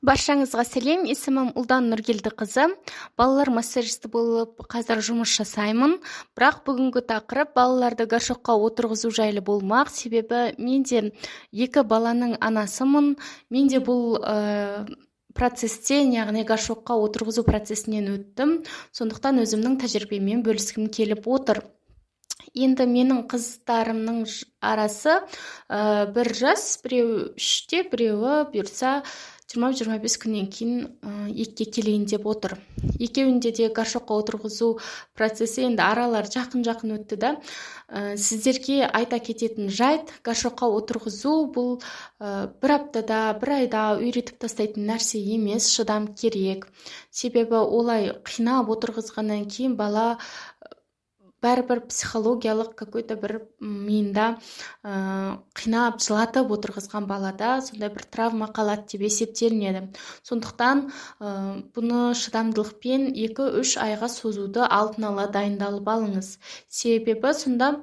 Баршаңызға сәлем, есімім Ұлдан Нұргелді қызы. Балалар массажисті болып қазір жұмыс жасаймын. Бірақ бүгінгі тақырып балаларды горшокқа отырғызу жайлы болмақ. Себебі менде екі баланың анасымын. Менде бұл процесстен, яғни горшокқа отырғызу процесінен өттім. Сондықтан өзімнің тәжірибемен бөліскім келіп отыр. Енді менің қыздарымның арасы бір жас, біреуі 3-те, біреуі бұйырса 20-25 күннен кейін екіге келейін деп отыр. Екеуінде де горшокқа отырғызу процесі енді аралар жақын өтті да. Сіздерге айта кететін жайт, горшокқа отырғызу бұл бір аптада, бір айда үйретіп тастайтын нәрсе емес, шыдам керек. Себебі олай қинап отырғызғаннан кейін бала бәрібір психологиялық какой-то бір миында қинап, жылатып отырғызған балада сондай бір травма қалады деп есептелінеді. Сондықтан бұны шыдамдылықпен 2-3 айға созуды алдын ала дайындалып алыңыз. Себебі сонда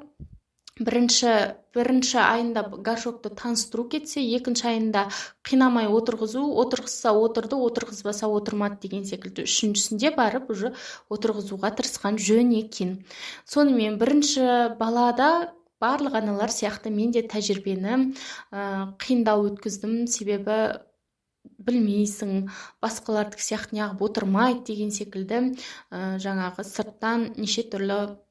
бірінші айында горшокты таныстыру кетсе, екінші айында қинамай отырғызу, отырғызса отырды, отырғызбаса отырмады деген секілді. Үшіншісінде барып уже отырғызуға тырысқан жөн екен. Сонымен бірінші балада барлық аналар сияқты мен де тәжірибені қиындау өткіздім. Себебі білмейсің, басқалардық сияқты неғып отырмайды деген секілді жаңағы сырттан неше түрлі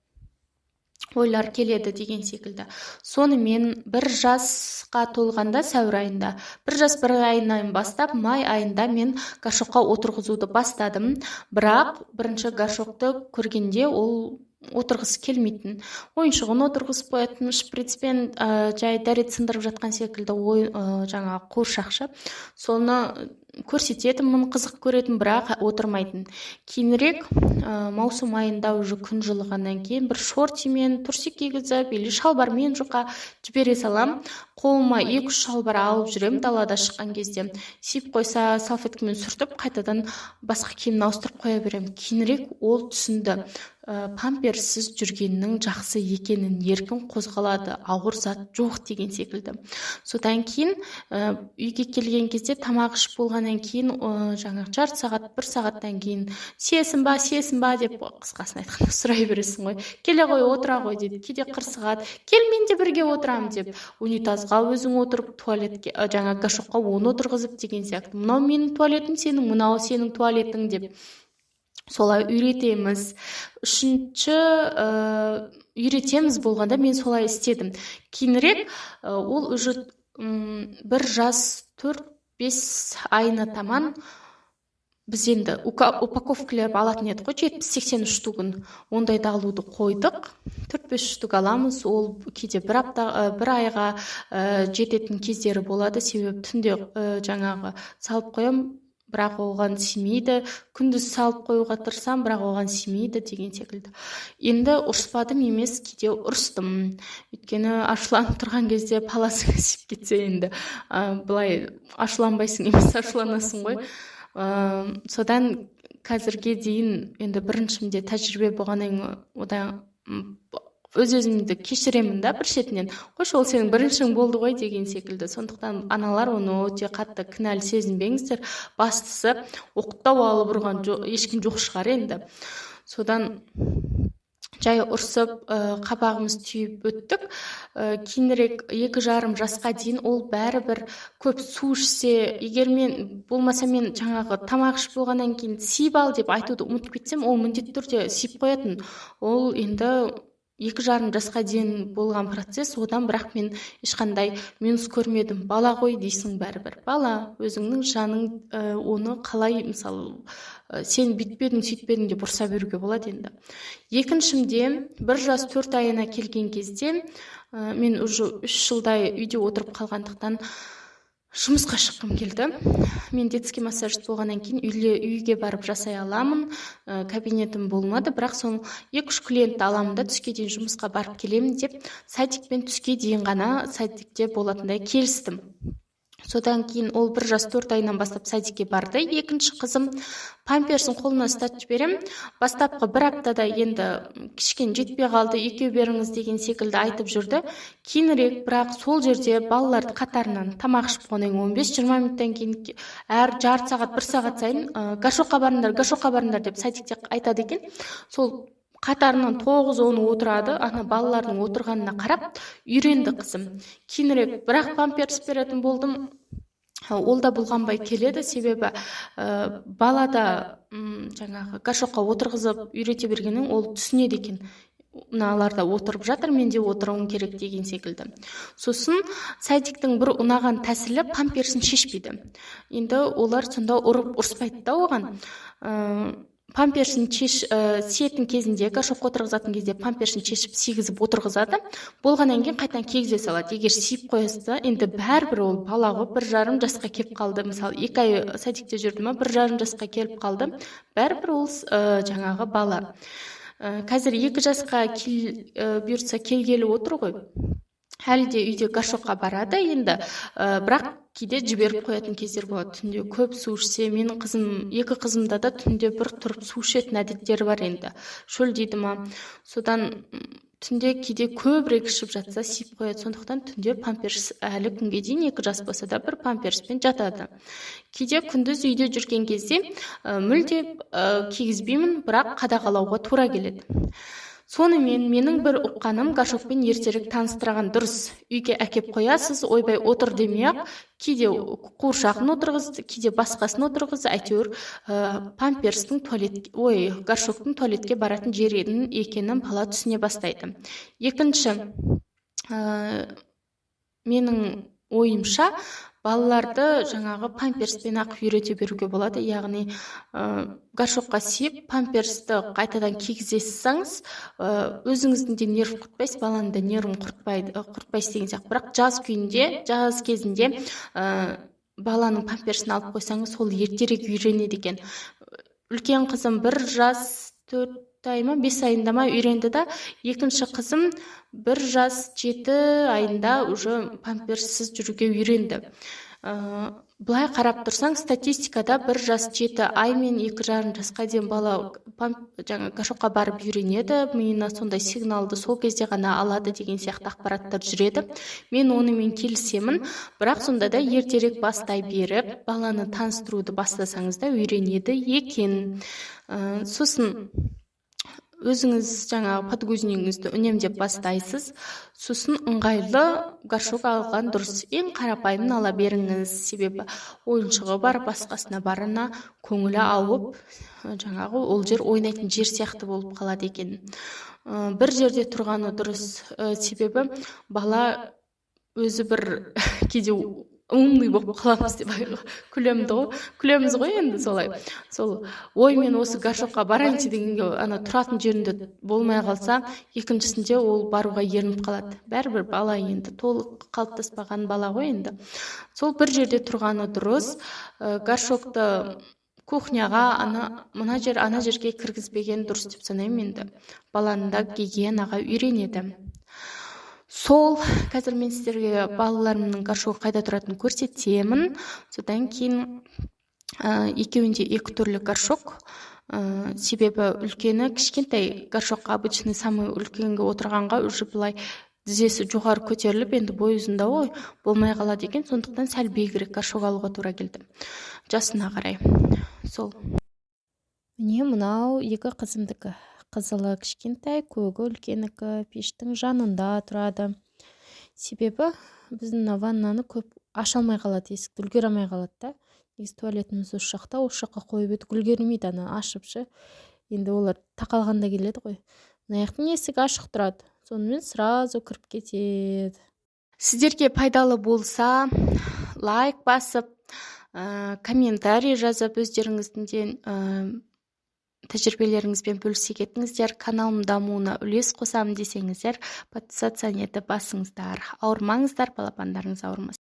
ойлар келеді деген секілді. Сонымен бір жасқа толғанда сәуір айында, бір жас бір айынан бастап май айында мен горшокқа отырғызуды бастадым. Бірақ бірінші горшокты көргенде ол отырғысы келмейтін. Ойыншығын отырғызып қоятын, шприцпен жай дәрет сындырып жатқан секілді жаңа қуыршақшы. Соны көрсететінмін, қызық көретін, бірақ отырмайтын. Кейінірек маусым айында уже күн жылығаннан кейін бір шортимен турсик кигізіп или шалбармен жұқа жібере салам. Қолыма 2-3 шалбар алып жүрем далада шыққан кезде. Сиіп қойса салфеткамен сүртіп, қайтадан басқа киімін ауыстырып қоя берем. Кейінірек ол түсінді. Памперсіз жүргеннің жақсы екенін, еркін қозғалады, ауыр зат жоқ деген секілді. Содан кейін үйге келген кезде тамақ ішіп болғаннан кейін жаңағы жарты сағат, 1 сағаттан кейін сесін ба деп қысқасын айтқанда сұрай бересің ғой. Келе ғой, отыра ғой дейді. Кейде қырсығады. Кел мен де бірге отырам деп. Унитазға өзің отырып, туалетке жаңа горшокқа оны отырғызып деген сияқты. Мынау менің туалетім, сенің, мынау сенің туалетің деп. Солай үйретеміз. Үшінші үйретеміз болғанда мен солай істедім. Кейінірек ол уже бір жас 4-5 айына таман біз енді упаковкілеп алатын едік қой, 70-80 штугын. Ондайды алуды қойдық. 4-5 штук аламыз. Ол кейде бір айға жететін кездері болады. Себебі түнде жаңағы салып қоям, бірақ оған симейді. Күндіз салып қоюға тырысам, бірақ оған симейді деген секілді. Енді ұрыспадым емес, кейде ұрыстым. Өйткені ашуланып тұрған кезде паласың сиіп кетсе енді былай ашуланбайсың емес, ашуланасың ғой. Содан қазірге дейін енді біріншімде тәжірибе болғаннан одан өз-өзімді кешіремін да бір шетінен. Қойшы, ол сенің біріншің болды ғой деген секілді. Сондықтан аналар оны өте қатты кінәлі сезінбеңіздер. Бастысы оқтау алып ұрған ешкім жоқ шығар енді. Содан жай ұрсып, қабағымыз түйіп өттік. Кейінірек 2,5 жасқа дейін ол бәрібір көп су ішсе, егер мен болмаса мен жаңағы тамақ ішіп болғаннан кейін сиіп ал деп айтуды ұмытып кетсем, ол міндетті түрде сиіп қоятын. Ол енді 2,5 жасқа дейін болған процесс, одан бірақ мен ешқандай минус көрмедім. Бала ғой дейсің бәрібір. Бала, өзіңнің жаның оны қалай, мысалы, сен бүйтпедің, сөйтпедің деп ұрса беруге болады енді. Екіншімде 1 жас 4 айына келген кезде мен уже 3 жылдай үйде отырып қалғандықтан жұмысқа шыққым келді. Мен детский массажист болғаннан кейін үйге барып жасай аламын. Кабинетім болмады, бірақ соның 2-3 клиентті аламын да түске дейін жұмысқа барып келемін деп садикпен түске дейін ғана садикте болатындай келістім. Содан кейін ол 1 жас 4 айынан бастап садикке барды. Екінші қызым памперсін қолына ұстатып жіберем. Бастапқы 1 аптада енді кішкене жетпей қалды, екеу беріңіз деген секілді айтып жүрді. Кейінірек, бірақ сол жерде балаларды қатарынан тамақ ішіп қойған 15-20 минуттан кейін әр жарты сағат, 1 сағат сайын горшокқа барыңдар деп садикте айтады екен. Сол қатарынан 9-10 отырады, ана балалардың отырғанына қарап үйренді қызым. Кейінірек бірақ памперс беретін болдым. Ол да бұлғанбай келеді, себебі балада жаңағы горшокқа отырғызып үйрете бергеннен ол түсінеді екен. Мыналарда отырып жатыр, мен де отыруым керек деген секілді. Сосын садиктің бір ұнаған тәсілі памперсін шешпейді. Енді олар сонда ұрыспайды да оған. Памперсін сиетін кезінде, горшокқа отырғызатын кезде памперсін шешіп сигізіп отырғызады. Болғаннан кейін қайтадан кигізе салады. Егер сиіп қойса, енді бәрібір ол бала ғой, 1,5 жасқа келіп қалды. Мысалы, 2 ай садикте жүрді ме, 1,5 жасқа келіп қалды. Бәрібір ол жаңағы бала. Қазір 2 жасқа бұйыртса келгелі отыр ғой. Әлі де үйде горшокқа барады енді, бірақ кейде жіберіп қоятын кездер болады. Түнде көп су ішсе, менің қызым, 2 қызымда да түнде бір тұрып су ішетін әдеттері бар енді. Шөлдейді ма? Содан түнде кейде көбірек ішіп жатса сиіп қояды. Сондықтан түнде памперс әлі күнге дейін 2 жас болса да бір памперспен жатады. Кейде күндіз үйде жүрген кезде мүлде кигізбеймін, бірақ қадағалауға тура келеді. Сонымен менің бір ұққаным, горшокпен ертерек таныстырған дұрыс. Үйге әкеп қоясыз, ойбай отыр демей-ақ, кейде қуыршағын отырғыз, кейде басқасын отырғыз, әйтеуір горшоктың туалетке баратын жерінің екенін бала түсіне бастайды. Екінші, менің ойымша, балаларды жаңағы памперспен ақ үйрете беруге болады. Яғни горшокқа сиіп, памперсті қайтадан кигізесіз, өзіңіздің де нерв құртпайсыз, баланың да нервін құртпайсыз деген сияқты. Бірақ жаз кезінде баланың памперсін алып қойсаңыз, сол ертерек үйренеді екен. Үлкен қызым 1 жас 4 ай ма, 5 айында ма үйренді да, екінші қызым 1 жас 7 айында уже памперсіз жүруге үйренді. Бұлай қарап тұрсаң, статистикада 1 жас 7 ай мен 2,5 жасқа дейін бала горшокқа барып үйренеді, миына сондай сигналды сол кезде ғана алады деген сияқты ақпараттар жүреді. Мен онымен келісемін, бірақ сонда да ертерек бастай беріп, баланы таныстыруды бастасаңыз да үйренеді екен. Сосын өзіңіз жаңағы подгузнигіңізді үнемдеп бастайсыз, сосын ыңғайлы горшок алған дұрыс. Ең қарапайымын ала беріңіз, себебі ойыншығы бар, басқасына барына көңілі ауып, жаңағы ол жер ойнайтын жер сияқты болып қалады екен. Бір жерде тұрғаны дұрыс, себебі бала өзі бір кейде умный болып қаламыз деп күлеміз ғой енді солай. Сол оймен осы горшокқа барайыншы дегенге тұратын жерінде болмай қалса, екіншісінде ол баруға ерініп қалады. Бәрібір бала енді толық қалыптаспаған бала ғой енді. Сол бір жерде тұрғаны дұрыс. Горшокты кухняға ана жерге кіргізбеген дұрыс деп санаймын енді. Баланы да гигиенаға үйренеді. Сол, қазір мен сіздерге балаларымның горшогы қайда тұратынын көрсетемін. Содан кейін екеуінде 2 түрлі горшок. Себебі үлкені кішкентай горшокқа, обычный самый үлкенге отырғанға уже былай тізесі жоғары көтеріліп, енді бой ұзында болмай қалады екен. Сондықтан сәл биігірек горшок алуға тура келді. Жасына қарай. Сол. Міне мынау 2 қызымдікі. Қызылы кішкентай, көгі үлкенікі, пештің жанында тұрады. Себебі біздің ваннаны көп аша алмай қалады, есікті үлгере алмай қалады да. Негізі туалетіміз осы жаққа қойып едік, үлгермейді, ашыпшы. Енді олар тақалғанда келеді ғой. Мына жақтың есігі ашық тұрады. Сонымен сразу кіріп кетеді. Сіздерге пайдалы болса, лайк басып, комментарий жазып, өздеріңіздің де тәжірибелеріңізбен бөлісе кетіңіздер. Каналым дамуына үлес қосамын десеңіздер, подписаться етіп басыңыздар. Ауырмаңыздар, балапандарыңыз ауырмасын.